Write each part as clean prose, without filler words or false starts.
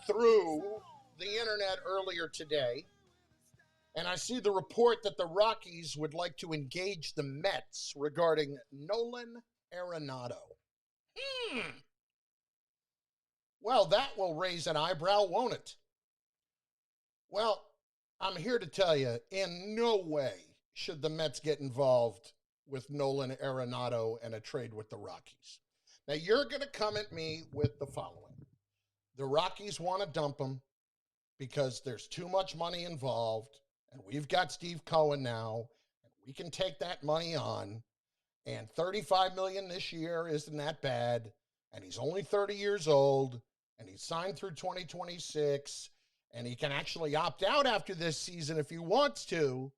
through the internet earlier today, and I see the report that the Rockies would like to engage the Mets regarding Nolan Arenado. Well, that will raise an eyebrow, won't it? Well, I'm here to tell you, in no way should the Mets get involved with Nolan Arenado and a trade with the Rockies. Now, you're going to come at me with the following. The Rockies want to dump him because there's too much money involved, and we've got Steve Cohen now, and we can take that money on, and $35 million this year isn't that bad, and he's only 30 years old, and he's signed through 2026, and he can actually opt out after this season if he wants to.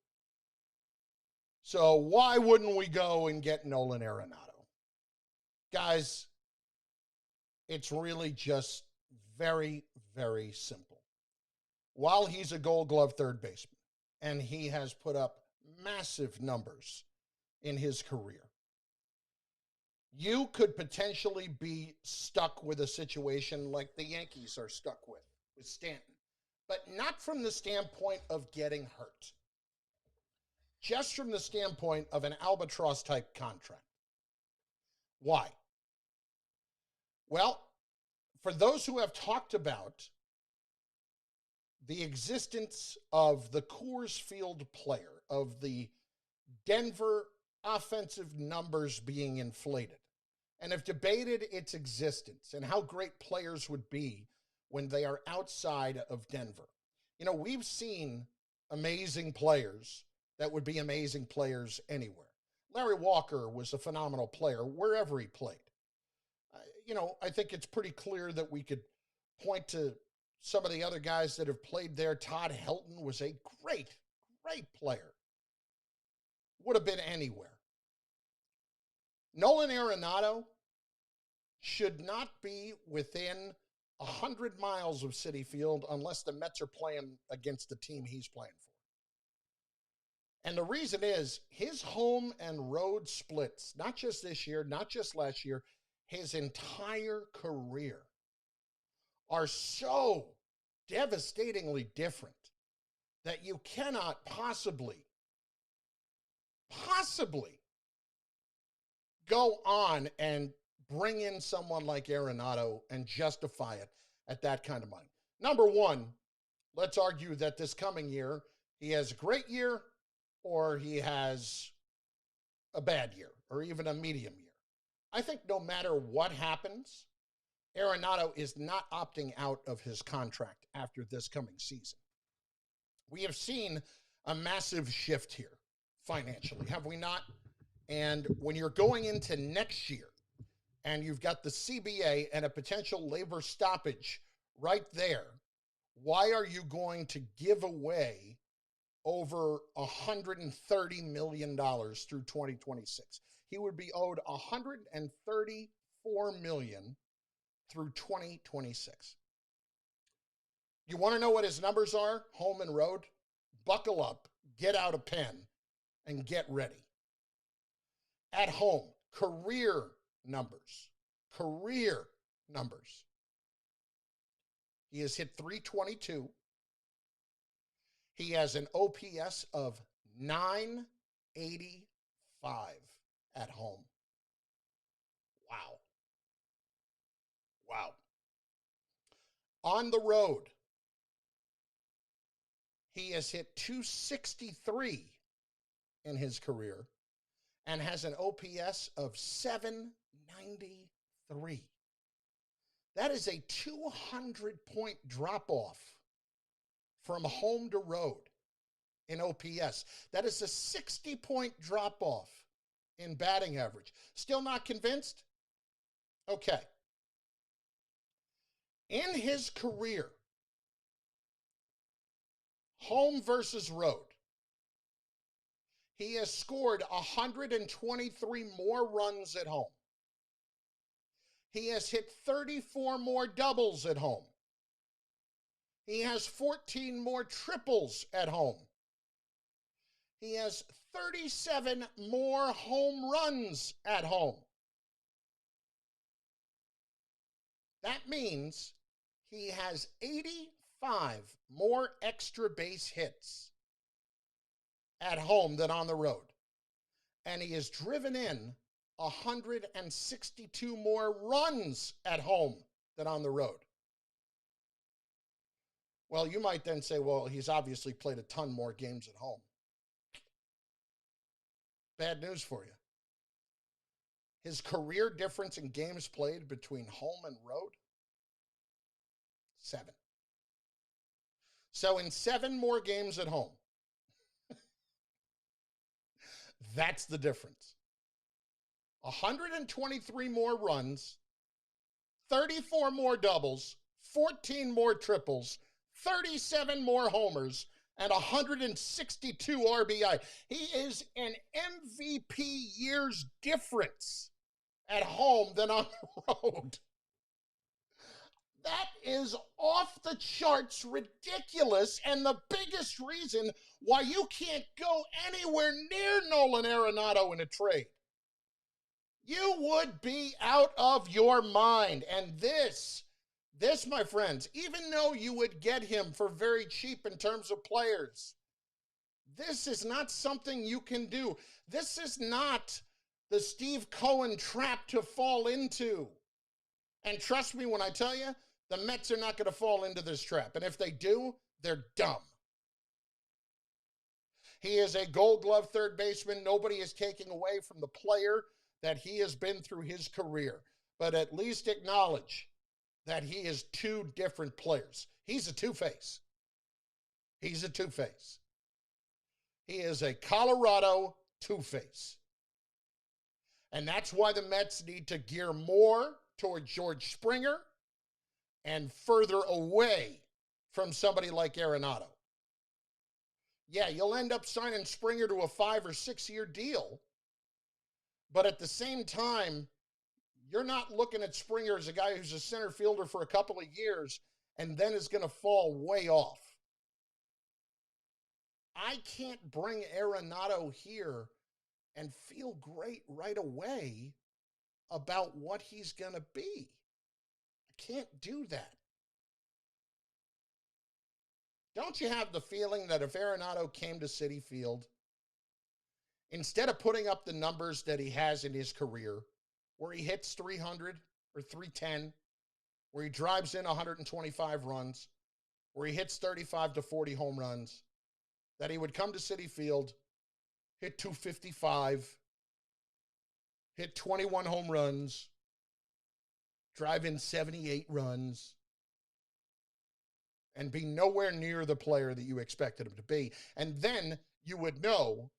So why wouldn't we go and get Nolan Arenado? Guys, it's really just very, very simple. While he's a Gold Glove third baseman, and he has put up massive numbers in his career, you could potentially be stuck with a situation like the Yankees are stuck with Stanton, but not from the standpoint of getting hurt, just from the standpoint of an albatross-type contract. Why? Well, for those who have talked about the existence of the Coors Field player, of the Denver offensive numbers being inflated, and have debated its existence and how great players would be when they are outside of Denver. You know, we've seen amazing players that would be amazing players anywhere. Larry Walker was a phenomenal player wherever he played. I think it's pretty clear that we could point to some of the other guys that have played there. Todd Helton was a great, great player. Would have been anywhere. Nolan Arenado should not be within 100 miles of Citi Field unless the Mets are playing against the team he's playing for. And the reason is his home and road splits, not just this year, not just last year, his entire career are so devastatingly different that you cannot possibly go on and bring in someone like Arenado and justify it at that kind of money. Number one, let's argue that this coming year, he has a great year or he has a bad year or even a medium year. I think no matter what happens, Arenado is not opting out of his contract after this coming season. We have seen a massive shift here financially, have we not? And when you're going into next year and you've got the CBA and a potential labor stoppage right there, why are you going to give away over $130 million through 2026? He would be owed $134 million through 2026. You want to know what his numbers are, home and road? Buckle up, get out a pen, and get ready. At home, career numbers. He has hit 322. He has an OPS of 985 at home. Wow. On the road, he has hit 263 in his career and has an OPS of 793. That is a 200-point drop-off from home to road in OPS. That is a 60-point drop-off in batting average. Still not convinced? Okay. In his career, home versus road, he has scored 123 more runs at home. He has hit 34 more doubles at home. He has 14 more triples at home. He has 37 more home runs at home. That means He has 85 more extra base hits at home than on the road. And he has driven in 162 more runs at home than on the road. Well, you might then say, well, he's obviously played a ton more games at home. Bad news for you. His career difference in games played between home and road, 7. So in 7 more games at home, that's the difference. 123 more runs, 34 more doubles, 14 more triples, 37 more homers, and 162 RBI. He is an MVP years difference at home than on the road. That is off the charts ridiculous, and the biggest reason why you can't go anywhere near Nolan Arenado in a trade. You would be out of your mind. And this, my friends, even though you would get him for very cheap in terms of players, this is not something you can do. This is not the Steve Cohen trap to fall into. And trust me when I tell you, the Mets are not going to fall into this trap. And if they do, they're dumb. He is a Gold Glove third baseman. Nobody is taking away from the player that he has been through his career. But at least acknowledge that he is 2 different players. He's a two-face. He's a two-face. He is a Colorado two-face. And that's why the Mets need to gear more toward George Springer and further away from somebody like Arenado. Yeah, you'll end up signing Springer to a 5 or 6 year deal, but at the same time, you're not looking at Springer as a guy who's a center fielder for a couple of years and then is going to fall way off. I can't bring Arenado here and feel great right away about what he's going to be. I can't do that. Don't you have the feeling that if Arenado came to Citi Field, instead of putting up the numbers that he has in his career, where he hits 300 or 310, where he drives in 125 runs, where he hits 35 to 40 home runs, that he would come to Citi Field, hit 255, hit 21 home runs, drive in 78 runs, and be nowhere near the player that you expected him to be. And then you would know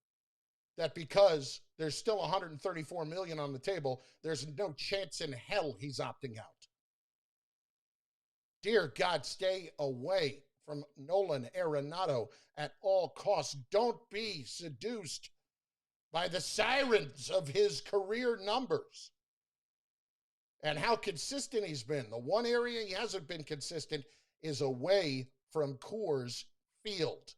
that because there's still $134 million on the table, there's no chance in hell he's opting out. Dear God, stay away from Nolan Arenado at all costs. Don't be seduced by the sirens of his career numbers and how consistent he's been. The one area he hasn't been consistent is away from Coors Field.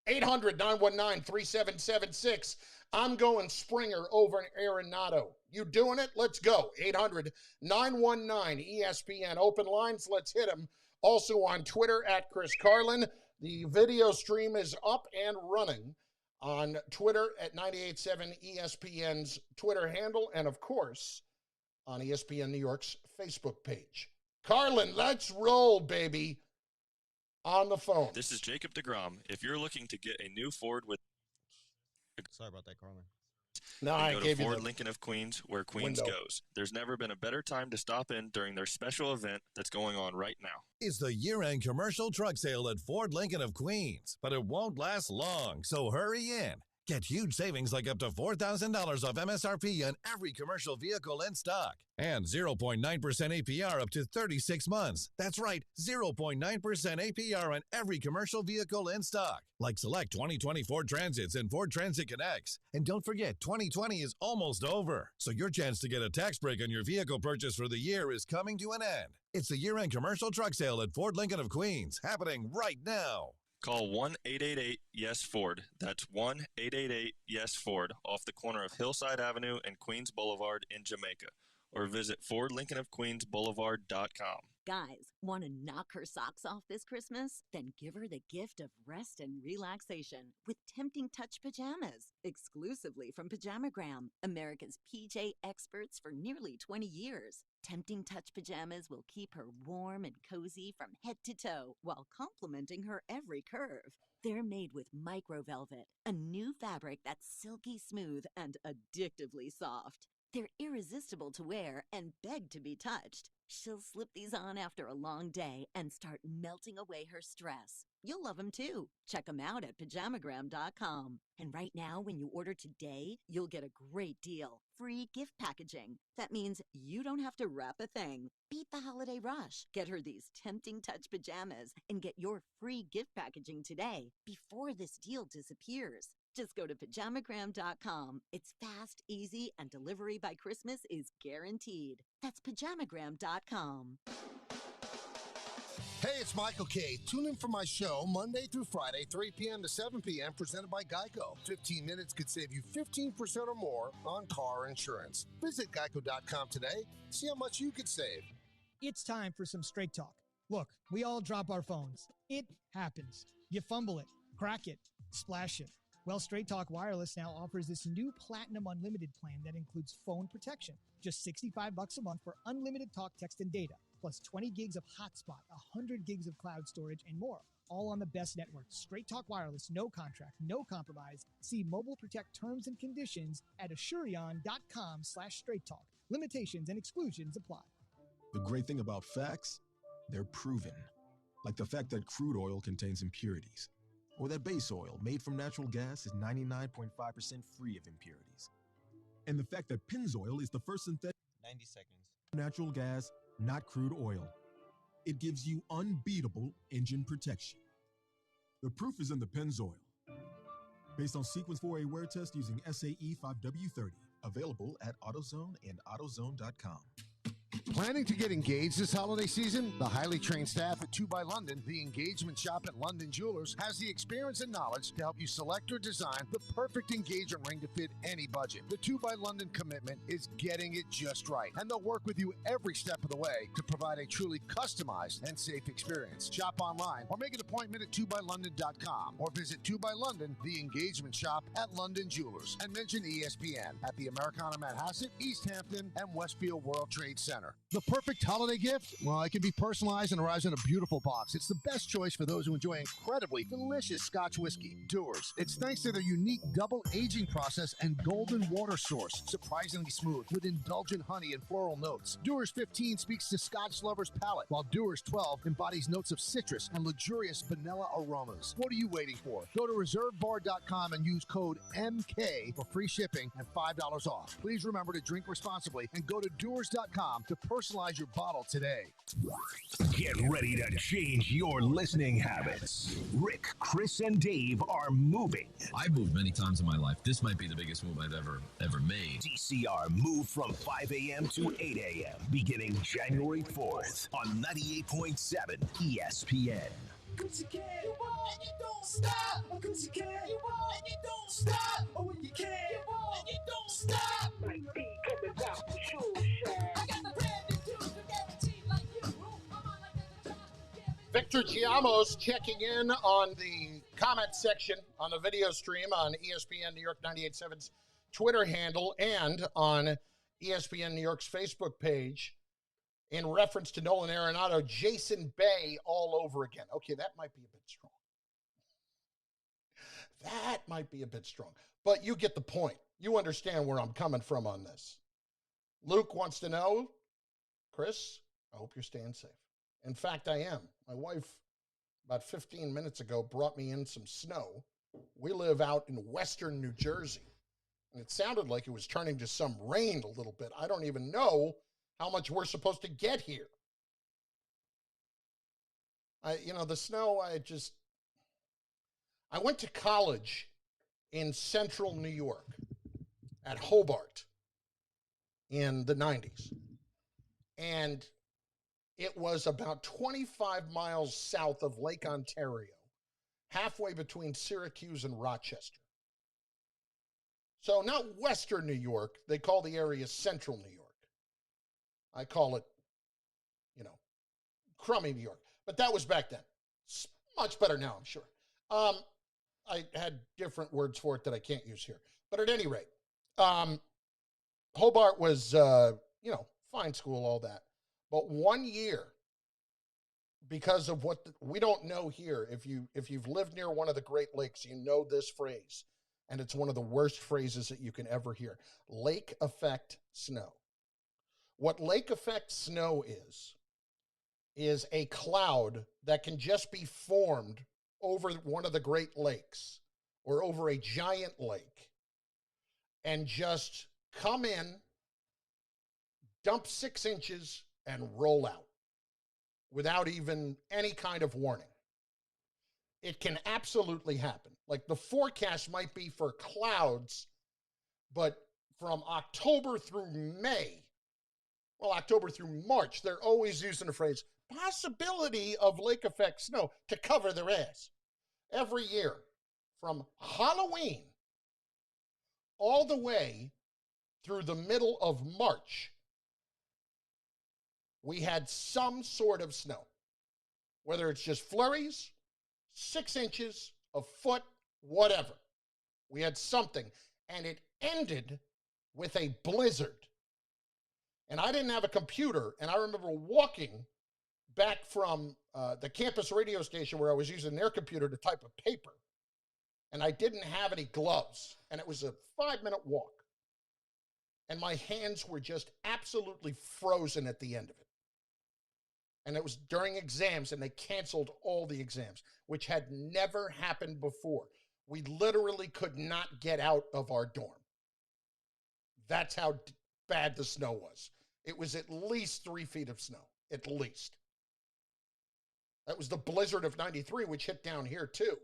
800-919-3776. I'm going Springer over Arenado. You doing it? Let's go. 800-919-ESPN. Open lines. Let's hit them. Also on Twitter at Chris Carlin. The video stream is up and running on Twitter at 98.7 ESPN's Twitter handle. And, of course, on ESPN New York's Facebook page. Carlin, let's roll, baby. On the phone. This is Jacob DeGrom. If you're looking to get a new Ford with... Sorry about that, Carlin. No, I go gave to you Ford the Lincoln of Queens, where Queens window. goes. There's never been a better time to stop in during their special event that's going on right now. It's the year-end commercial truck sale at Ford Lincoln of Queens, but it won't last long, so hurry in. Get huge savings like up to $4,000 off MSRP on every commercial vehicle in stock. And 0.9% APR up to 36 months. That's right, 0.9% APR on every commercial vehicle in stock. Like select 2020 Ford Transits and Ford Transit Connects. And don't forget, 2020 is almost over. So your chance to get a tax break on your vehicle purchase for the year is coming to an end. It's the year-end commercial truck sale at Ford Lincoln of Queens, happening right now. Call 1-888-YES-FORD. That's 1-888-YES-FORD off the corner of Hillside Avenue and Queens Boulevard in Jamaica. Or visit FordLincolnofQueensBoulevard.com. Guys, want to knock her socks off this Christmas? Then give her the gift of rest and relaxation with Tempting Touch Pajamas, exclusively from Pajamagram, America's PJ experts for nearly 20 years. Tempting Touch Pajamas will keep her warm and cozy from head to toe while complimenting her every curve. They're made with microvelvet, a new fabric that's silky smooth and addictively soft. They're irresistible to wear and beg to be touched. She'll slip these on after a long day and start melting away her stress. You'll love them too. Check them out at pajamagram.com. And right now, when you order today, you'll get a great deal. Free gift packaging. That means you don't have to wrap a thing. Beat the holiday rush. Get her these Tempting Touch pajamas and get your free gift packaging today before this deal disappears. Just go to pajamagram.com. It's fast, easy, and delivery by Christmas is guaranteed. That's pajamagram.com. Hey, it's Michael K. Tune in for my show Monday through Friday, 3 p.m. to 7 p.m., presented by Geico. 15 minutes could save you 15% or more on car insurance. Visit geico.com today. See how much you could save. It's time for some straight talk. Look, we all drop our phones. It happens. You fumble it, crack it, splash it. Well, Straight Talk Wireless now offers this new Platinum Unlimited plan that includes phone protection. Just $65 a month for unlimited talk, text, and data, plus 20 gigs of hotspot, 100 gigs of cloud storage, and more. All on the best network. Straight Talk Wireless, no contract, no compromise. See Mobile Protect terms and conditions at Asurion.com/Straight Talk. Limitations and exclusions apply. The great thing about facts, they're proven. Like the fact that crude oil contains impurities. Or that base oil made from natural gas is 99.5% free of impurities. And the fact that Pennzoil is the first synthetic 90 seconds. natural gas, not crude oil. It gives you unbeatable engine protection. The proof is in the Pennzoil. Based on Sequence 4A wear test using SAE 5W30. Available at AutoZone and AutoZone.com. Planning to get engaged this holiday season? The highly trained staff at 2 by London, the engagement shop at London Jewelers, has the experience and knowledge to help you select or design the perfect engagement ring to fit any budget. The 2 by London commitment is getting it just right, and they'll work with you every step of the way to provide a truly customized and safe experience. Shop online or make an appointment at 2bylondon.com or visit 2 by London, the engagement shop at London Jewelers, and mention ESPN at the Americana Manhasset, East Hampton, and Westfield World Trade Center. The perfect holiday gift? Well, it can be personalized and arrives in a beautiful box. It's the best choice for those who enjoy incredibly delicious Scotch whiskey. Dewar's. It's thanks to their unique double aging process and golden water source. Surprisingly smooth with indulgent honey and floral notes. Dewar's 15 speaks to Scotch lovers' palate, while Dewar's 12 embodies notes of citrus and luxurious vanilla aromas. What are you waiting for? Go to reservebar.com and use code MK for free shipping and $5 off. Please remember to drink responsibly and go to Dewar's.com to personalize your bottle today. Get ready to change your listening habits. Rick, Chris, and Dave are moving. I've moved many times in my life. This might be the biggest move I've ever made. DCR move from 5 a.m. to 8 a.m. beginning January 4th on 98.7 ESPN. Cause you can, and you don't stop. Cause you can, and you don't stop. Oh, when you can, and you don't stop. Might be coming out the show shack. I got the brand new dude, guaranteed like you. Victor Chiamos checking in on the comment section on the video stream on ESPN New York 98.7's Twitter handle and on ESPN New York's Facebook page in reference to Nolan Arenado, Jason Bay all over again. Okay, that might be a bit strong. That might be a bit strong. But you get the point. You understand where I'm coming from on this. Luke wants to know, Chris, I hope you're staying safe. In fact, I am. My wife, about 15 minutes ago, brought me in some snow. We live out in western New Jersey, and it sounded like it was turning to some rain a little bit. I don't even know how much we're supposed to get here. The snow, I went to college in central New York at Hobart in the 90s. And it was about 25 miles south of Lake Ontario, halfway between Syracuse and Rochester. So not western New York. They call the area central New York. I call it, crummy New York. But that was back then. It's much better now, I'm sure. I had different words for it that I can't use here. But at any rate, Hobart was, fine school, all that. But 1 year, because of what we don't know here, if you've lived near one of the Great Lakes, you know this phrase, and it's one of the worst phrases that you can ever hear: lake effect snow. What lake effect snow is a cloud that can just be formed over one of the Great Lakes or over a giant lake and just come in, dump 6 inches, and roll out without even any kind of warning. It can absolutely happen. Like, the forecast might be for clouds, but from October through May, well, October through March, they're always using the phrase possibility of lake effect snow to cover their ass. Every year, from Halloween all the way through the middle of March, we had some sort of snow. Whether it's just flurries, 6 inches, a foot, whatever. We had something, and it ended with a blizzard. And I didn't have a computer, and I remember walking back from the campus radio station where I was using their computer to type a paper, and I didn't have any gloves, and it was a 5-minute walk. And my hands were just absolutely frozen at the end of it. And it was during exams, and they canceled all the exams, which had never happened before. We literally could not get out of our dorm. That's how bad the snow was. It was at least 3 feet of snow, at least. That was the blizzard of 93, which hit down here too.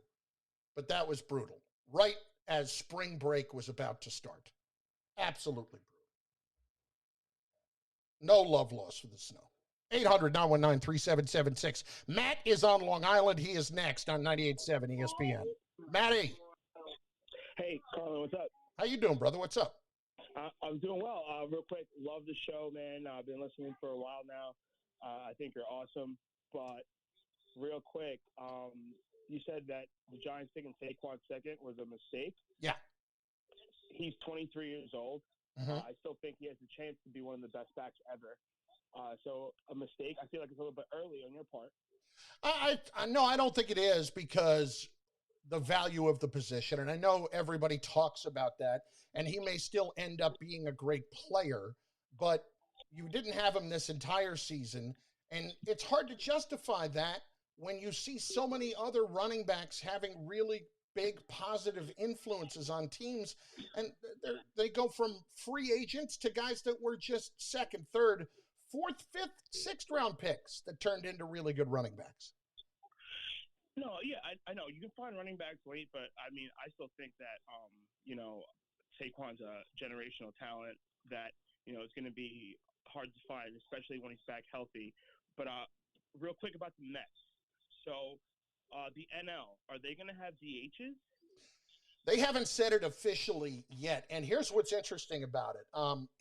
But that was brutal. Right as spring break was about to start. Absolutely brutal. No love lost for the snow. 800-919-3776. Matt is on Long Island. He is next on 98.7 ESPN. Matty. Hey, Carlin, what's up? How you doing, brother? What's up? I'm doing well. Real quick, love the show, man. I've been listening for a while now. I think you're awesome. But real quick, you said that the Giants taking Saquon second was a mistake. Yeah. He's 23 years old. Mm-hmm. I still think he has a chance to be one of the best backs ever. So a mistake. I feel like it's a little bit early on your part. No, I don't think it is, because the value of the position, and I know everybody talks about that, and he may still end up being a great player, but you didn't have him this entire season, and it's hard to justify that when you see so many other running backs having really big positive influences on teams, and they go from free agents to guys that were just second, third, fourth, fifth, sixth round picks that turned into really good running backs. No, yeah, I know. You can find running backs late, but, I mean, I still think that, Saquon's a generational talent that, it's going to be hard to find, especially when he's back healthy. But real quick about the Mets. So the NL, are they going to have DHs? They haven't said it officially yet, and here's what's interesting about it.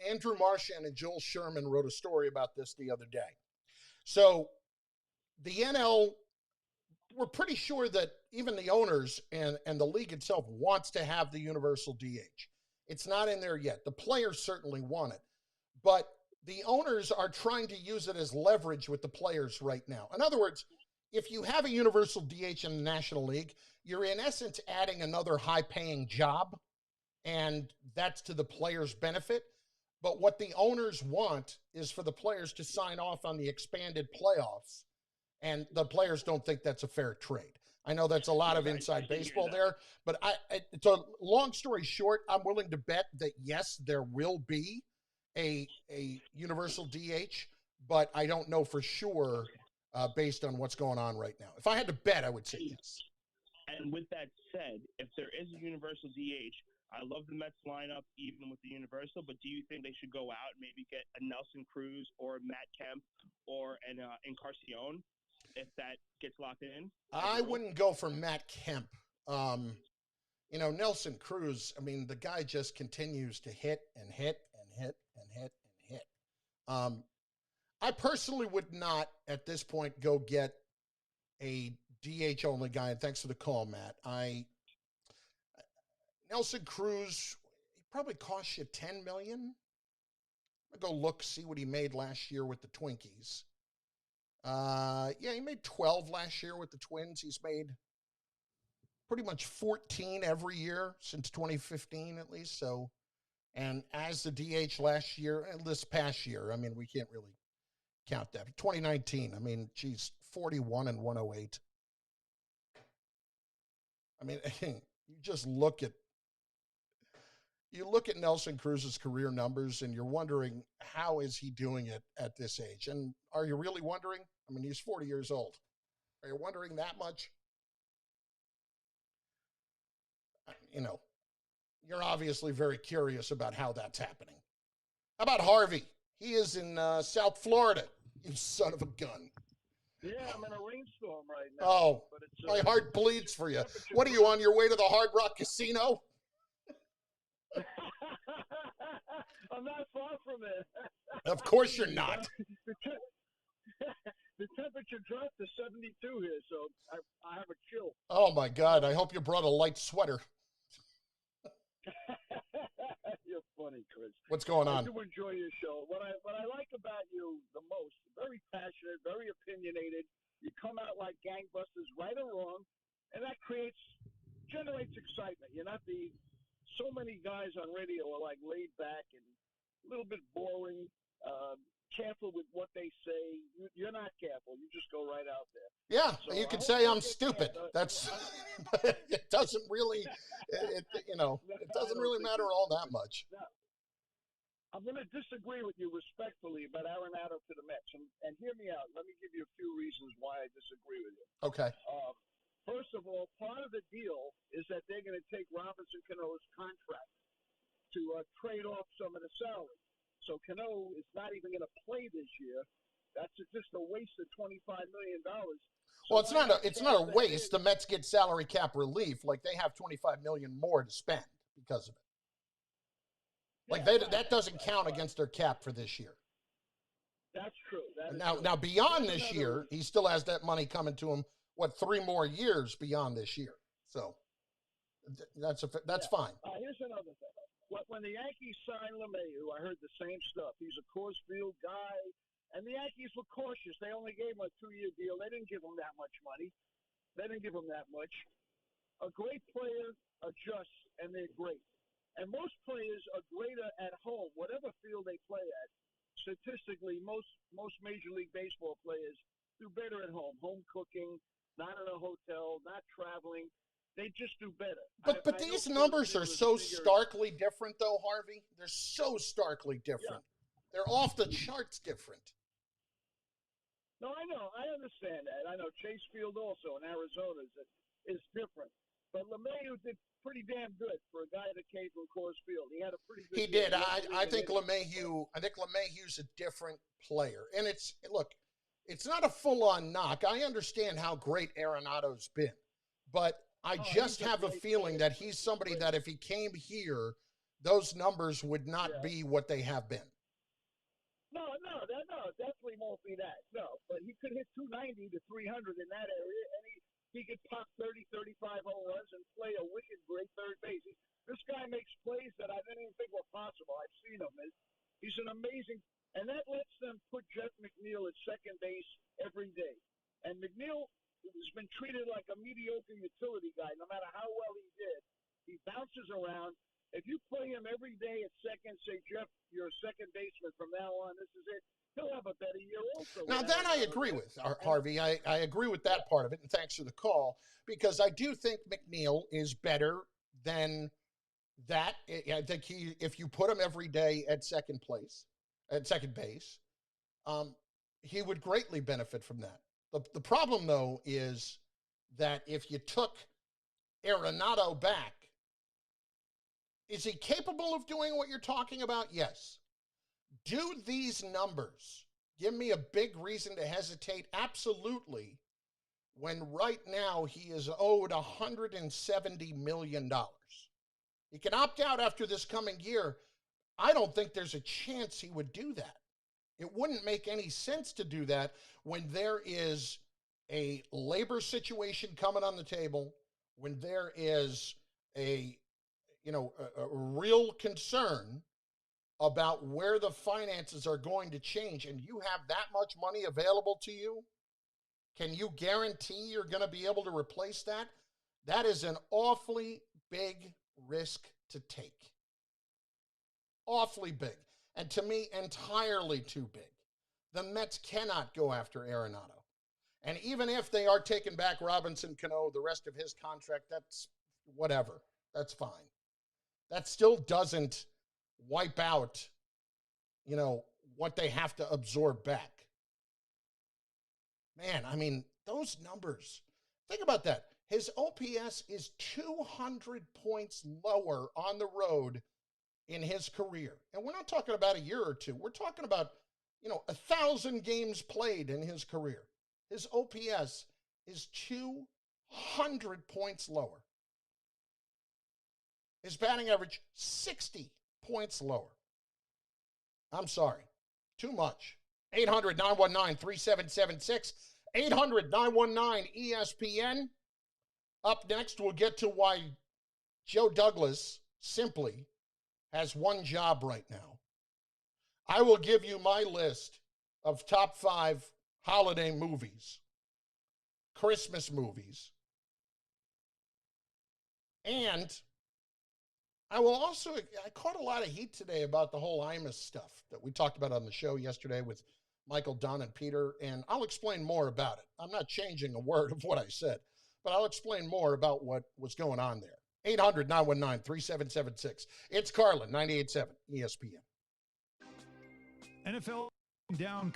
Andrew Marchand and Joel Sherman wrote a story about this the other day. So the NL, we're pretty sure that even the owners and the league itself wants to have the universal DH. It's not in there yet. The players certainly want it, but the owners are trying to use it as leverage with the players right now. In other words, if you have a universal DH in the National League, you're in essence adding another high-paying job, and that's to the players' benefit. But what the owners want is for the players to sign off on the expanded playoffs, and the players don't think that's a fair trade. I know that's a lot of inside baseball there, but it's a long story short, I'm willing to bet that, yes, there will be a universal DH, but I don't know for sure based on what's going on right now. If I had to bet, I would say yes. And with that said, if there is a universal DH, I love the Mets lineup even with the universal, but do you think they should go out and maybe get a Nelson Cruz or Matt Kemp or an Encarnacion if that gets locked in? I wouldn't go for Matt Kemp. Nelson Cruz, I mean, the guy just continues to hit and hit and hit and hit and hit. I personally would not, at this point, go get a DH only guy. And thanks for the call, Matt. Nelson Cruz, he probably cost you $10 million. I'll go look, see what he made last year with the Twinkies. Yeah, he made 12 last year with the Twins. He's made pretty much 14 every year since 2015, at least. So, and as the DH last year, and this past year, I mean, we can't really count that. 2019, I mean, geez, 41 and 108. I mean, you just look at Nelson Cruz's career numbers and you're wondering, how is he doing it at this age? And are you really wondering? I mean, he's 40 years old. Are you wondering that much? You know, you're obviously very curious about how that's happening. How about Harvey? He is in South Florida, you son of a gun. Yeah, I'm in a rainstorm right now. Oh, but it's, my heart bleeds for you. What are you, on your way to the Hard Rock Casino? I'm not far from it. Of course you're not. The temperature dropped to 72 here, so I have a chill. Oh, my God. I hope you brought a light sweater. You're funny, Chris. What's going on? I do enjoy your show. What I like about you the most, very passionate, very opinionated. You come out like gangbusters, right or wrong, and that generates excitement. You're not so many guys on radio are like laid back and a little bit boring, careful with what they say. You're not careful. You just go right out there. Yeah, So you could say I'm stupid. That's, it doesn't really, it doesn't really matter all that much. Now, I'm going to disagree with you respectfully about Arenado to the Mets, and hear me out. Let me give you a few reasons why I disagree with you. Okay. First of all, part of the deal is that they're going to take Robinson Cano's contract to trade off some of the salary. So Cano is not even going to play this year. That's just a waste of $25 million. Well, it's not a waste. The Mets get salary cap relief. Like, they have $25 million more to spend because of it. Like, that doesn't count against their cap for this year. That's true. Now beyond this year, he still has that money coming to him. 3 more years beyond this year? So that's fine. Here's another thing. When the Yankees signed LeMahieu, I heard the same stuff. He's a Coors Field guy, and the Yankees were cautious. They only gave him a 2-year deal. They didn't give him that much money. They didn't give him that much. A great player adjusts, and they're great. And most players are greater at home, whatever field they play at. Statistically, most Major League Baseball players do better at home. Home cooking, not in a hotel, not traveling. They just do better. But these numbers are so starkly different, though, Harvey. They're so starkly different. Yeah. They're off the charts different. No, I know. I understand that. I know Chase Field also in Arizona is different. But LeMahieu did pretty damn good for a guy that came from Coors Field. He had a pretty good. He did. I think LeMahieu's a different player. And it's not a full-on knock. I understand how great Arenado's been, but I just have a feeling that he's somebody that if he came here, those numbers would not be what they have been. No, definitely won't be that. No, but he could hit 290 to 300 in that area, and he could pop 30, 35 home runs and play a wicked great third base. This guy makes plays that I didn't even think were possible. I've seen him. He's an amazing, and that lets them put Jeff McNeil at second base every day. And McNeil has been treated like a mediocre utility guy. No matter how well he did, he bounces around. If you play him every day at second, say, Jeff, you're a second baseman from now on, this is it, he'll have a better year also. Now, that I agree with, Harvey. I agree with that part of it, and thanks for the call, because I do think McNeil is better than that. I think if you put him every day at second base, he would greatly benefit from that. The problem, though, is that if you took Arenado back, is he capable of doing what you're talking about? Yes. Do these numbers give me a big reason to hesitate? Absolutely. When right now he is owed $170 million. He can opt out after this coming year. I don't think there's a chance he would do that. It wouldn't make any sense to do that when there is a labor situation coming on the table, when there is a real concern about where the finances are going to change, and you have that much money available to you. Can you guarantee you're going to be able to replace that? That is an awfully big risk to take. Awfully big. And to me, entirely too big. The Mets cannot go after Arenado. And even if they are taking back Robinson Cano, the rest of his contract, that's whatever. That's fine. That still doesn't wipe out, what they have to absorb back. Man, I mean, those numbers. Think about that. His OPS is 200 points lower on the road in his career. And we're not talking about a year or two. We're talking about, 1,000 games played in his career. His OPS is 200 points lower. His batting average, 60 points lower. I'm sorry. Too much. 800-919-3776. 800-919-ESPN. Up next, we'll get to why Joe Douglas simply has one job right now. I will give you my list of top 5 holiday movies, Christmas movies, and I caught a lot of heat today about the whole Imus stuff that we talked about on the show yesterday with Michael Dunn and Peter, and I'll explain more about it. I'm not changing a word of what I said, but I'll explain more about what was going on there. 800-919-3776. It's Carlin, 98.7 ESPN. NFL down.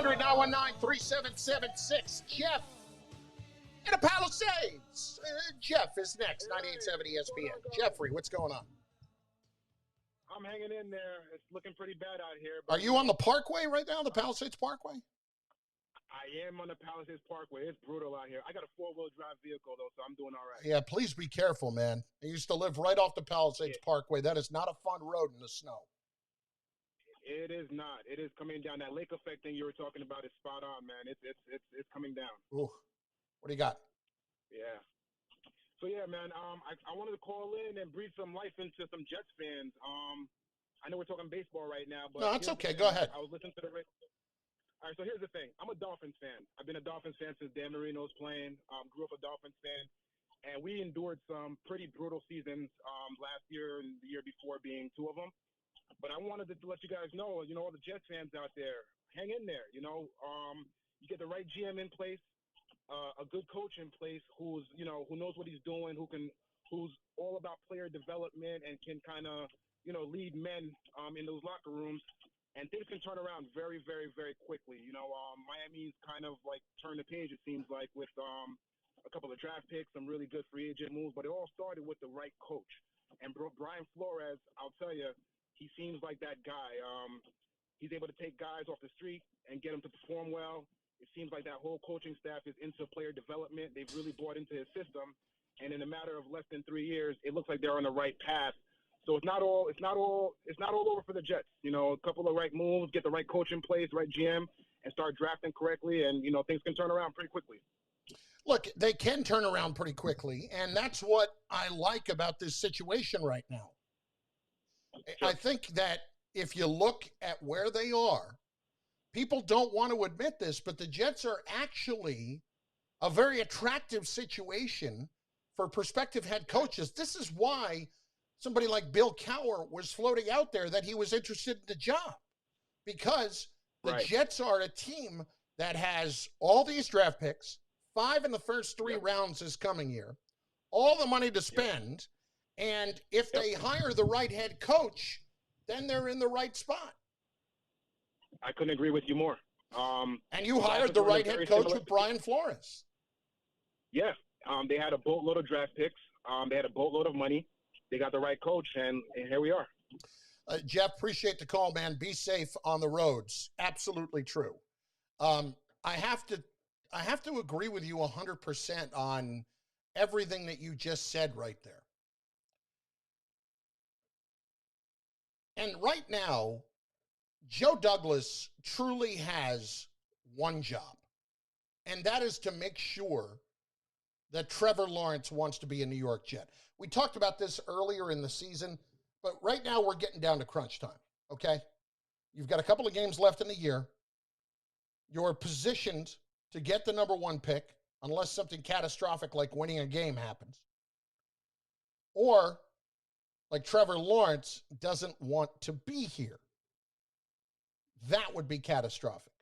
800-919-3776. Jeff in the Palisades. Jeff is next, 98.7 ESPN. Jeffrey, what's going on? I'm hanging in there. It's looking pretty bad out here. Are you on the Parkway right now, the Palisades Parkway? I am on the Palisades Parkway. It's brutal out here. I got a 4-wheel drive vehicle, though, so I'm doing all right. Yeah, please be careful, man. I used to live right off the Palisades Parkway. That is not a fun road in the snow. It is not. It is coming down. That lake effect thing you were talking about is spot on, man. It's coming down. Ooh. What do you got? Yeah. So yeah, man. I wanted to call in and breathe some life into some Jets fans. I know we're talking baseball right now, but no, it's okay. Go ahead. I was listening to the. All right. So here's the thing. I'm a Dolphins fan. I've been a Dolphins fan since Dan Marino's playing. Grew up a Dolphins fan, and we endured some pretty brutal seasons last year and the year before, being two of them. But I wanted to let you guys know, all the Jets fans out there, hang in there. You get the right GM in place, a good coach in place who knows what he's doing, who's all about player development and can kind of, lead men in those locker rooms. And things can turn around very, very, very quickly. Miami's kind of like turned the page, it seems like, with a couple of draft picks, some really good free agent moves. But it all started with the right coach. And Brian Flores, I'll tell you, he seems like that guy. He's able to take guys off the street and get them to perform well. It seems like that whole coaching staff is into player development. They've really bought into his system, and in a matter of less than 3 years, it looks like they're on the right path. So it's not all over for the Jets. A couple of right moves, get the right coach in place, right GM, and start drafting correctly, and things can turn around pretty quickly. Look, they can turn around pretty quickly, and that's what I like about this situation right now. Sure. I think that if you look at where they are, people don't want to admit this, but the Jets are actually a very attractive situation for prospective head coaches. This is why somebody like Bill Cowher was floating out there that he was interested in the job, because the Jets are a team that has all these draft picks, 5 in the first 3 rounds this coming year, all the money to spend, and if they hire the right head coach, then they're in the right spot. I couldn't agree with you more. And you hired the right head coach with Brian Flores. Yeah. They had a boatload of draft picks. They had a boatload of money. They got the right coach, and here we are. Jeff, appreciate the call, man. Be safe on the roads. Absolutely true. I have to agree with you 100% on everything that you just said right there. And right now, Joe Douglas truly has one job, and that is to make sure that Trevor Lawrence wants to be a New York Jet. We talked about this earlier in the season, but right now we're getting down to crunch time, okay? You've got a couple of games left in the year. You're positioned to get the number 1 pick unless something catastrophic like winning a game happens. Or, like Trevor Lawrence doesn't want to be here. That would be catastrophic.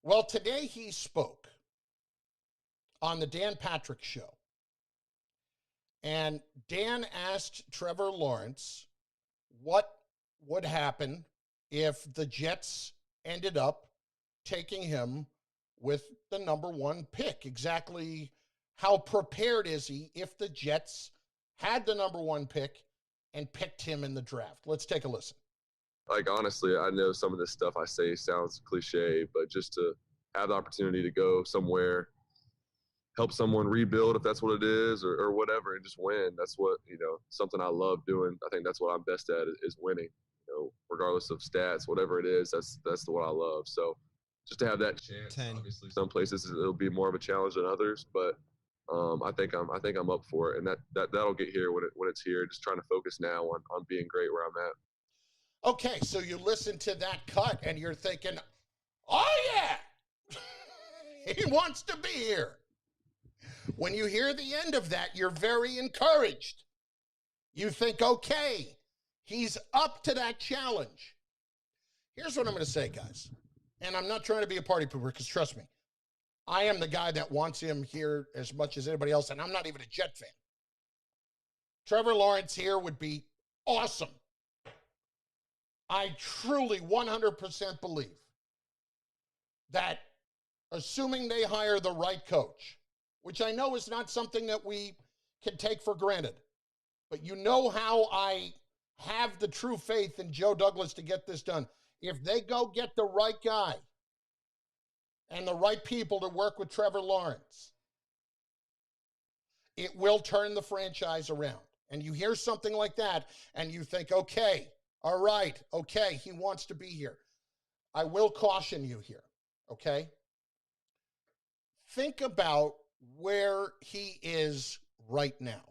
Well, today he spoke on the Dan Patrick Show. And Dan asked Trevor Lawrence what would happen if the Jets ended up taking him with the number 1 pick. Exactly how prepared is he if the Jets had the number 1 pick and picked him in the draft? Let's take a listen. Like, honestly, I know some of this stuff I say sounds cliche, but just to have the opportunity to go somewhere, help someone rebuild, if that's what it is, or whatever, and just win. That's what, something I love doing. I think that's what I'm best at is winning, regardless of stats, whatever it is, that's what I love. So just to have that chance, obviously some places it'll be more of a challenge than others, but I think I'm up for it. And that'll get here when it's here, just trying to focus now on being great where I'm at. Okay, so you listen to that cut and you're thinking, oh yeah, he wants to be here. When you hear the end of that, you're very encouraged. You think, okay, he's up to that challenge. Here's what I'm going to say, guys. And I'm not trying to be a party pooper, because trust me, I am the guy that wants him here as much as anybody else, and I'm not even a Jet fan. Trevor Lawrence here would be awesome. I truly 100% believe that assuming they hire the right coach, which I know is not something that we can take for granted, but you know how I have the true faith in Joe Douglas to get this done. If they go get the right guy and the right people to work with Trevor Lawrence, it will turn the franchise around. And you hear something like that and you think, okay, all right, okay, he wants to be here. I will caution you here, okay? Think about where he is right now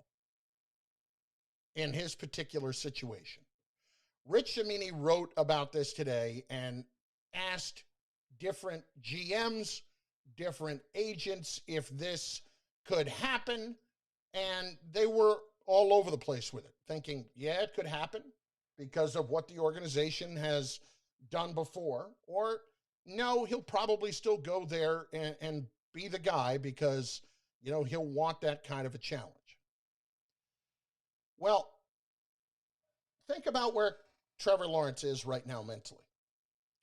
in his particular situation. Rich Cimini wrote about this today and asked different GMs, different agents if this could happen, and they were all over the place with it, thinking, yeah, it could happen because of what the organization has done before, or no, he'll probably still go there and be the guy because, you know, he'll want that kind of a challenge. Well, think about where Trevor Lawrence is right now mentally.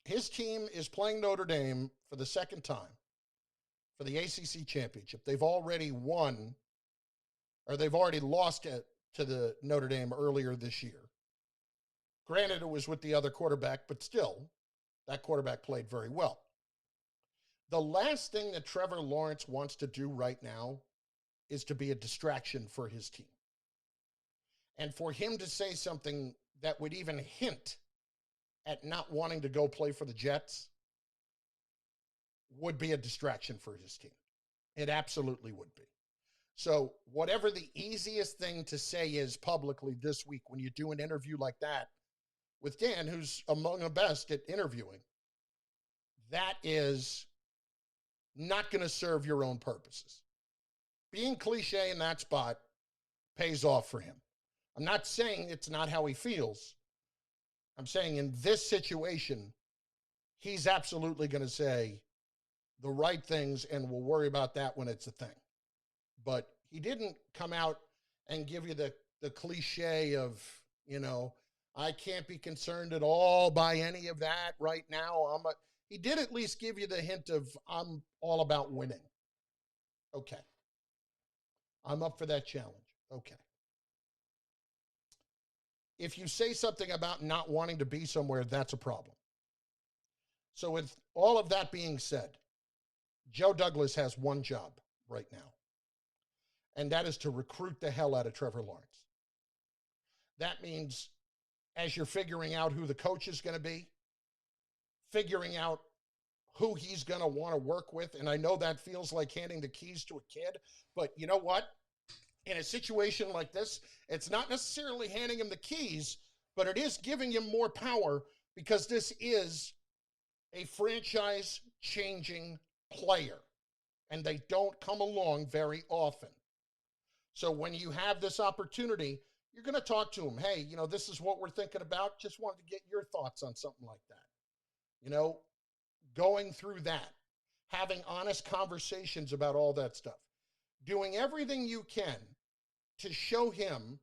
His team is playing Notre Dame for the second time for the ACC championship. They've already won, or they've already lost it to the Notre Dame earlier this year. Granted, it was with the other quarterback, but still, that quarterback played very well. The last thing that Trevor Lawrence wants to do right now is to be a distraction for his team. And for him to say something that would even hint at not wanting to go play for the Jets would be a distraction for his team. It absolutely would be. So whatever the easiest thing to say is publicly this week when you do an interview like that with Dan, who's among the best at interviewing, that is not going to serve your own purposes. Being cliche in that spot pays off for him. I'm not saying it's not how he feels. I'm saying in this situation, he's absolutely going to say the right things, and we'll worry about that when it's a thing. But he didn't come out and give you the cliche of, you know, I can't be concerned at all by any of that right now. He did at least give you the hint of, I'm all about winning. Okay. I'm up for that challenge. Okay. If you say something about not wanting to be somewhere, that's a problem. So with all of that being said, Joe Douglas has one job right now, and that is to recruit the hell out of Trevor Lawrence. That means as you're figuring out who the coach is going to be, figuring out who he's going to want to work with, and I know that feels like handing the keys to a kid, but you know what? In a situation like this, it's not necessarily handing him the keys, but it is giving him more power because this is a franchise-changing player, and they don't come along very often. So when you have this opportunity, you're going to talk to him. Hey, you know, this is what we're thinking about. Just wanted to get your thoughts on something like that. You know, going through that, having honest conversations about all that stuff, doing everything you can to show him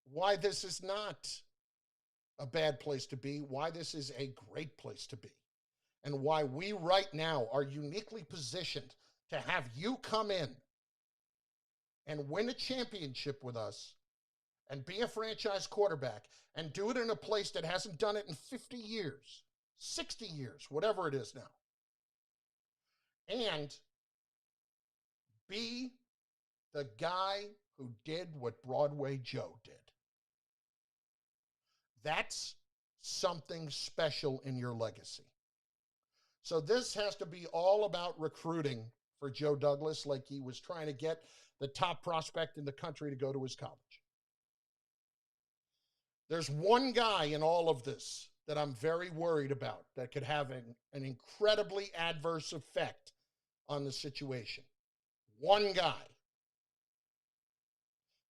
why this is not a bad place to be, why this is a great place to be, and why we right now are uniquely positioned to have you come in and win a championship with us and be a franchise quarterback and do it in a place that hasn't done it in 50 years, 60 years, whatever it is now. And be the guy who did what Broadway Joe did. That's something special in your legacy. So this has to be all about recruiting for Joe Douglas, like he was trying to get the top prospect in the country to go to his college. There's one guy in all of this that I'm very worried about that could have an incredibly adverse effect on the situation. One guy.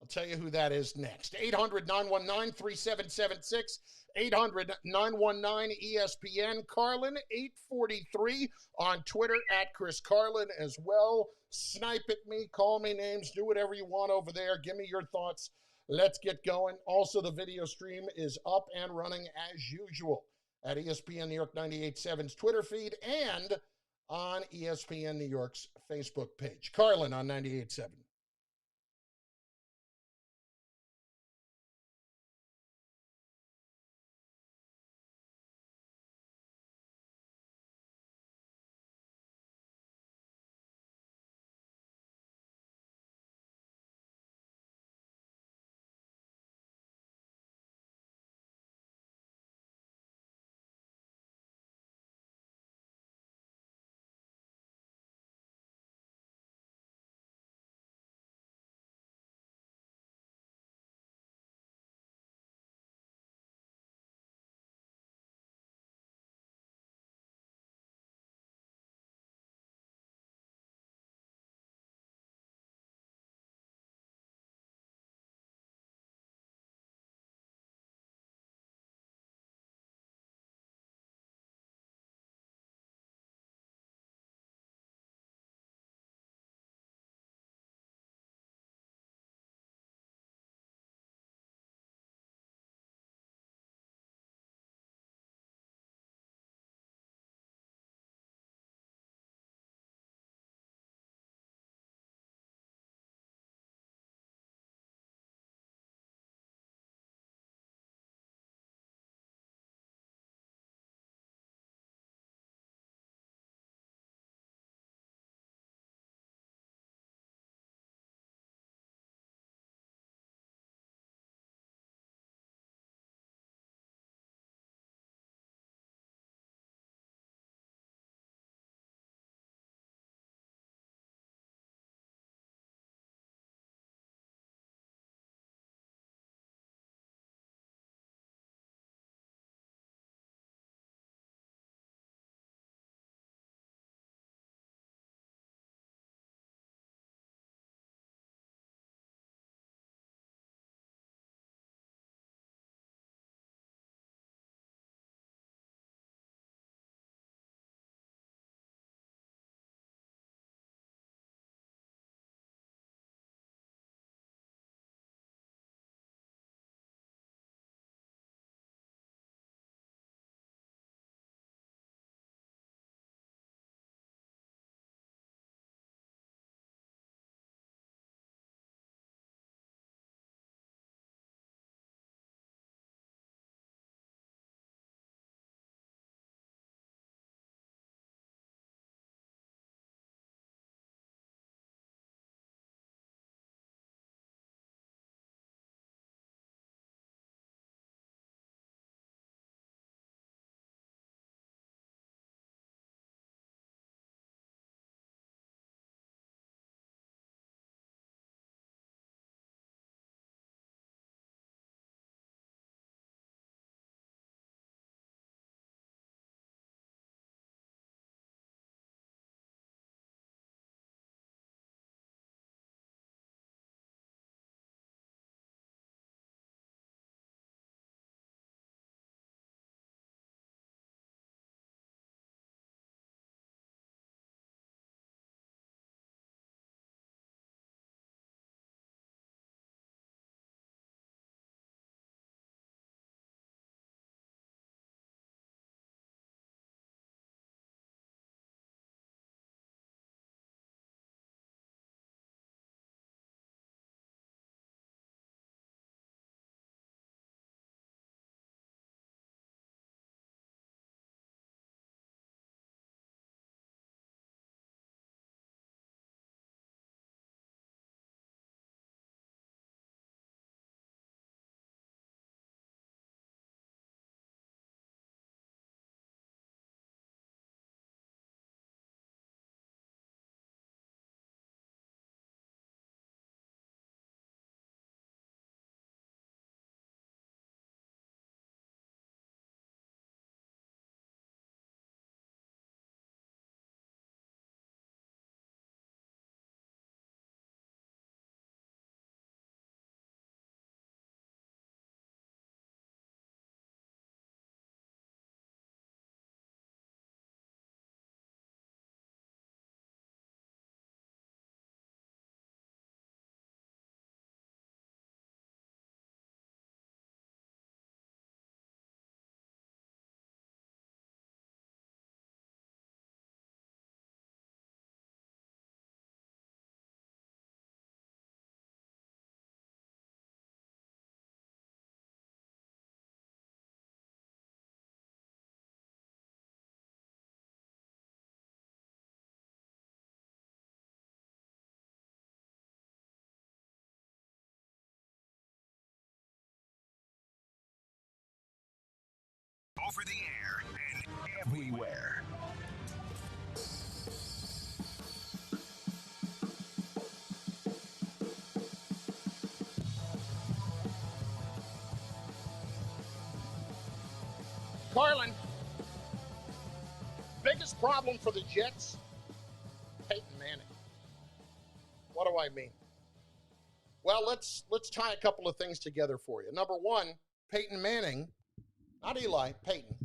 I'll tell you who that is next. 800-919-3776. 800-919-ESPN. Carlin, 843 on Twitter, at Chris Carlin as well. Snipe at me, call me names, do whatever you want over there. Give me your thoughts. Let's get going. Also, the video stream is up and running as usual at ESPN New York 98.7's Twitter feed and on ESPN New York's Facebook page. Carlin on 98.7. over the air and everywhere. Carlin, biggest problem for the Jets, Peyton Manning. What do I mean? Well, let's tie a couple of things together for you. Number one, Peyton Manning, not Eli, Peyton.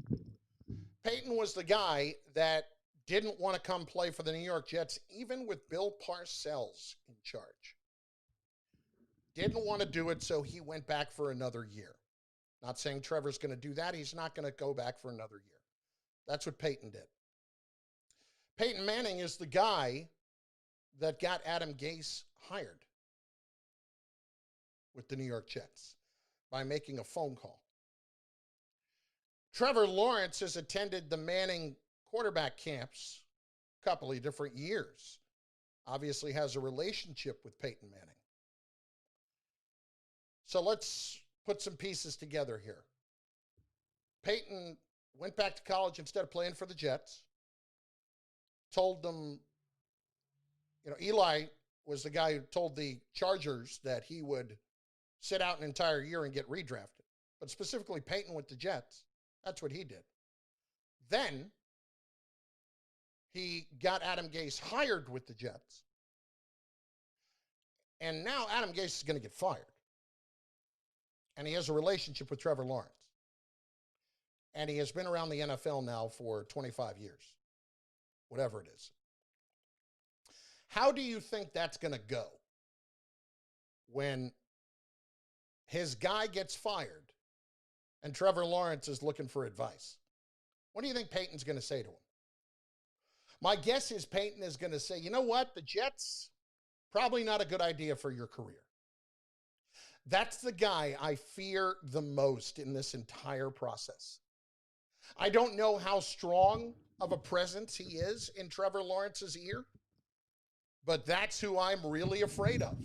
Peyton was the guy that didn't want to come play for the New York Jets, even with Bill Parcells in charge. Didn't want to do it, so he went back for another year. Not saying Trevor's going to do that. He's not going to go back for another year. That's what Peyton did. Peyton Manning is the guy that got Adam Gase hired with the New York Jets by making a phone call. Trevor Lawrence has attended the Manning quarterback camps a couple of different years. Obviously has a relationship with Peyton Manning. So let's put some pieces together here. Peyton went back to college instead of playing for the Jets. Told them, Eli was the guy who told the Chargers that he would sit out an entire year and get redrafted. But specifically, Peyton with the Jets, that's what he did. Then he got Adam Gase hired with the Jets. And now Adam Gase is going to get fired. And he has a relationship with Trevor Lawrence. And he has been around the NFL now for 25 years, whatever it is. How do you think that's going to go when his guy gets fired and Trevor Lawrence is looking for advice? What do you think Peyton's going to say to him? My guess is Peyton is going to say, you know what? The Jets, probably not a good idea for your career. That's the guy I fear the most in this entire process. I don't know how strong of a presence he is in Trevor Lawrence's ear, but that's who I'm really afraid of.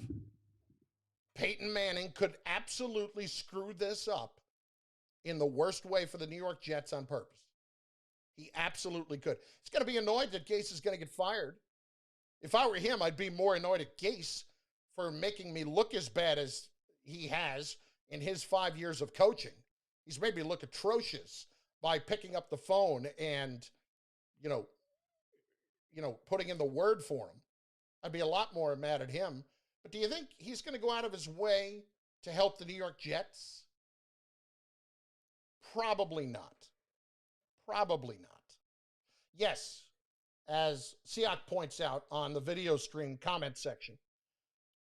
Peyton Manning could absolutely screw this up in the worst way for the New York Jets on purpose. He absolutely could. He's going to be annoyed that Gase is going to get fired. If I were him, I'd be more annoyed at Gase for making me look as bad as he has in his 5 years of coaching. He's made me look atrocious by picking up the phone and, putting in the word for him. I'd be a lot more mad at him. But do you think he's going to go out of his way to help the New York Jets? Probably not. Probably not. Yes, as Siak points out on the video stream comment section,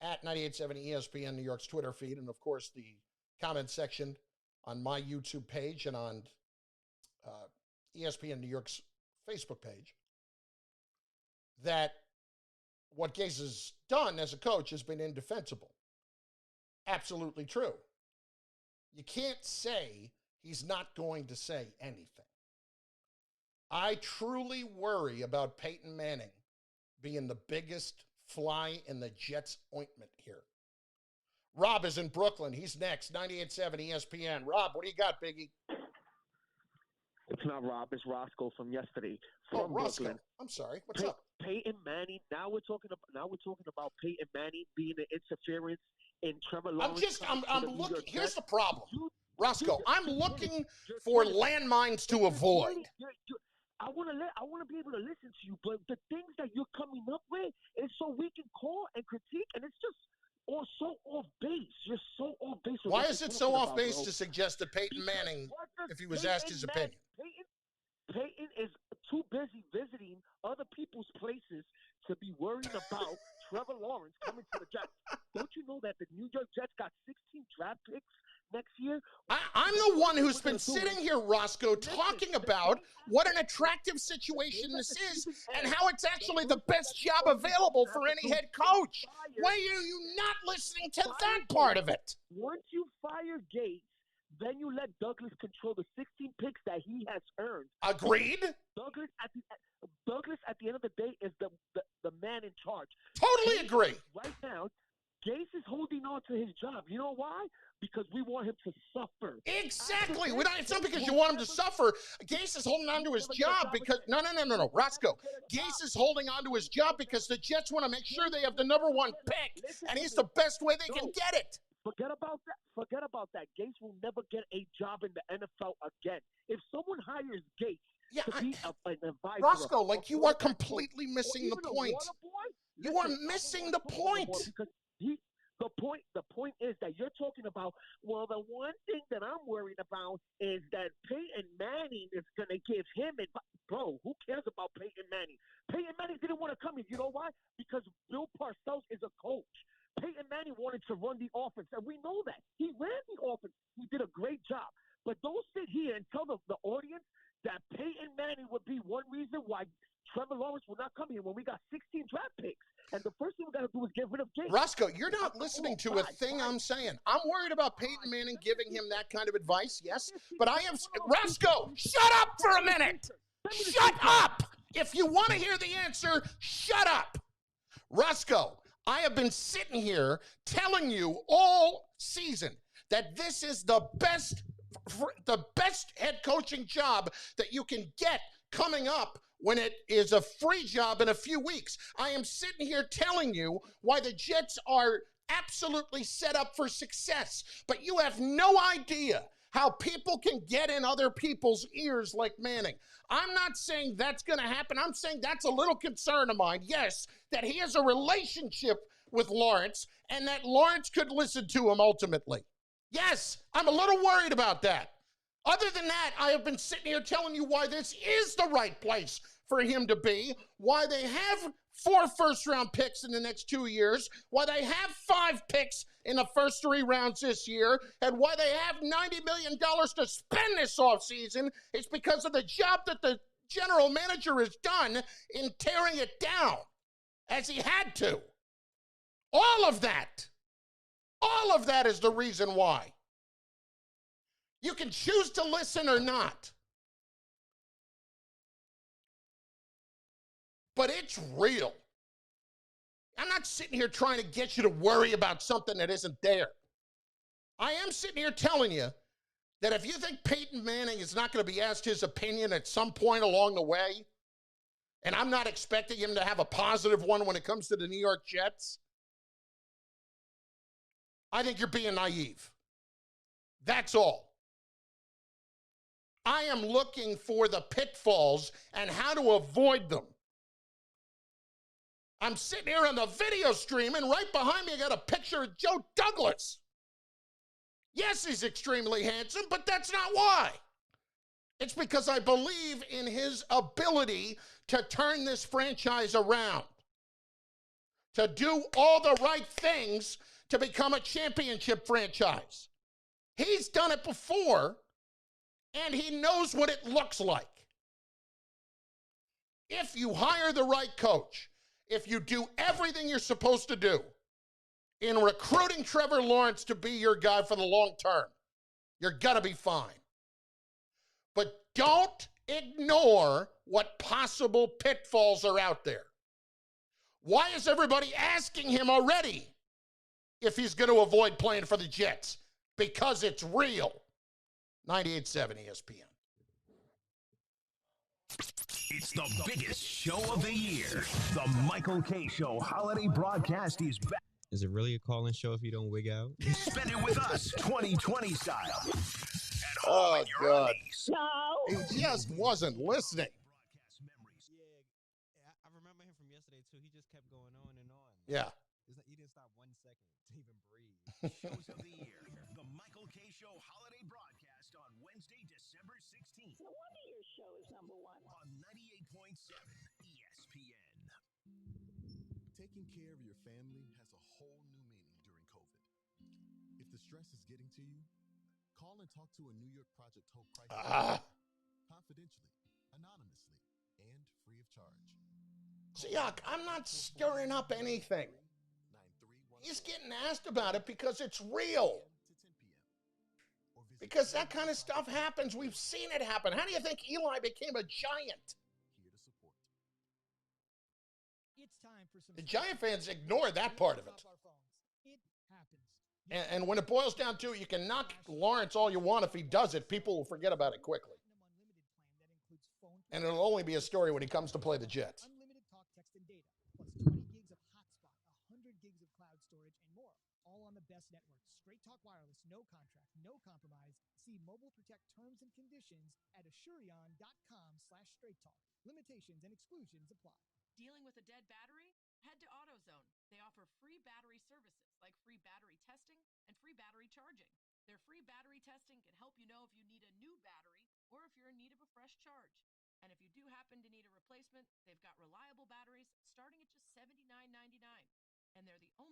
at 98.7 ESPN New York's Twitter feed, and of course the comment section on my YouTube page and on ESPN New York's Facebook page, that what Gase has done as a coach has been indefensible. Absolutely true. You can't say he's not going to say anything. I truly worry about Peyton Manning being the biggest fly in the Jets' ointment here. Rob is in Brooklyn. He's next. 98.7 ESPN. Rob, what do you got, Biggie? It's not Rob. It's Roscoe from yesterday. From Roscoe. Brooklyn. I'm sorry. What's up? Peyton Manning. Now we're talking about Peyton Manning being an interference in Trevor Lawrence. I'm looking. Here's the problem, Roscoe. I'm looking for landmines to avoid. I want to be able to listen to you, but the things that you're coming up with is so we can call and critique, and it's just all so off base. You're so off base. Why is it so off base to suggest that Peyton Manning, if he was asked his opinion? Peyton is too busy visiting other people's places to be worrying about Trevor Lawrence coming to the Jets. Don't you know that the New York Jets got 16 draft picks next year? I'm the one who's been sitting here, Roscoe, talking about what an attractive situation this is and how it's actually the best job available for any head coach. Why are you not listening to that part of it? Once you fire Gates, then you let Douglas control the 16 picks that he has earned. Agreed. Douglas at the end of the day is the man in charge. Totally agree. Right now, Gase is holding on to his job. You know why? Because we want him to suffer. Exactly. It's not because you want him to suffer. Gase is holding on to his job because no. Roscoe. Gase is holding on to his job because the Jets want to make sure they have the number 1 pick, and he's the best way they can get it. Forget about that. Forget about that. Gase will never get a job in the NFL again. If someone hires Gase to be an advisor, Roscoe, like you are completely missing the point. You are missing the point. The point is that you're talking about, well, the one thing that I'm worried about is that Peyton Manning is going to give him advice. Bro, who cares about Peyton Manning? Peyton Manning didn't want to come here. You know why? Because Bill Parcells is a coach. Peyton Manning wanted to run the offense, and we know that. He ran the offense. He did a great job. But don't sit here and tell the audience that Peyton Manning would be one reason why Trevor Lawrence will not come here when we got 16 draft picks. And the first thing we got to do is get rid of Gase. Roscoe, you're not listening to a thing I'm saying. I'm worried about Peyton Manning giving him that kind of advice, yes. But I am... Roscoe, shut up for a minute. Shut up. If you want to hear the answer, shut up. Roscoe, I have been sitting here telling you all season that this is the best head coaching job that you can get coming up when it is a free job in a few weeks. I am sitting here telling you why the Jets are absolutely set up for success, but you have no idea how people can get in other people's ears like Manning. I'm not saying that's going to happen. I'm saying that's a little concern of mine. Yes, that he has a relationship with Lawrence and that Lawrence could listen to him ultimately. Yes, I'm a little worried about that. Other than that, I have been sitting here telling you why this is the right place for him to be, why they have 4 first-round picks in the next 2 years, why they have 5 picks in the first 3 rounds this year, and why they have $90 million to spend this offseason. It's because of the job that the general manager has done in tearing it down, as he had to. All of that is the reason why. You can choose to listen or not. But it's real. I'm not sitting here trying to get you to worry about something that isn't there. I am sitting here telling you that if you think Peyton Manning is not going to be asked his opinion at some point along the way, and I'm not expecting him to have a positive one when it comes to the New York Jets, I think you're being naive. That's all. I am looking for the pitfalls and how to avoid them. I'm sitting here on the video stream, and right behind me, I got a picture of Joe Douglas. Yes, he's extremely handsome, but that's not why. It's because I believe in his ability to turn this franchise around, to do all the right things to become a championship franchise. He's done it before, and he knows what it looks like. If you hire the right coach, if you do everything you're supposed to do in recruiting Trevor Lawrence to be your guy for the long term, you're going to be fine. But don't ignore what possible pitfalls are out there. Why is everybody asking him already if he's going to avoid playing for the Jets? Because it's real. 98.7 ESPN. It's the biggest show of the year. The Michael K. Show holiday broadcast is back. Is it really a call-in show if you don't wig out? Spend it with us, 2020 style. At home Oh, in your God. undies. He just wasn't listening. I remember him from yesterday, too. He just kept going on and on. Yeah. He didn't stop 1 second to even breathe. Shows of the year. The Michael K. Show holiday broadcast on Wednesday, December 16th. No wonder your show is number 1. On 98.7 ESPN. Taking care of your family has a whole new meaning during COVID. If the stress is getting to you, call and talk to a New York Project Hope crisis confidentially, anonymously, and free of charge. See, Yuck, I'm not stirring up anything. He's getting asked about it because it's real. Because that kind of stuff happens. We've seen it happen. How do you think Eli became a Giant? It's time for some. The Giant fans ignore that part of it. It's And when it boils down to it, you can knock Lawrence all you want. If he does it, people will forget about it quickly. And it'll only be a story when he comes to play the Jets. Unlimited talk, text, and data, plus 20 gigs of hotspot, 100 gigs of cloud storage, and more. All on the best network. Straight Talk Wireless, no contract, no compromise. See Mobile Protect terms and conditions at Asurion.com/straighttalk. Limitations and exclusions apply. Dealing with a dead battery? Head to AutoZone. They offer free battery services like free battery testing and free battery charging. Their free battery testing can help you know if you need a new battery or if you're in need of a fresh charge. And if you do happen to need a replacement, they've got reliable batteries starting at just $79.99. And they're the only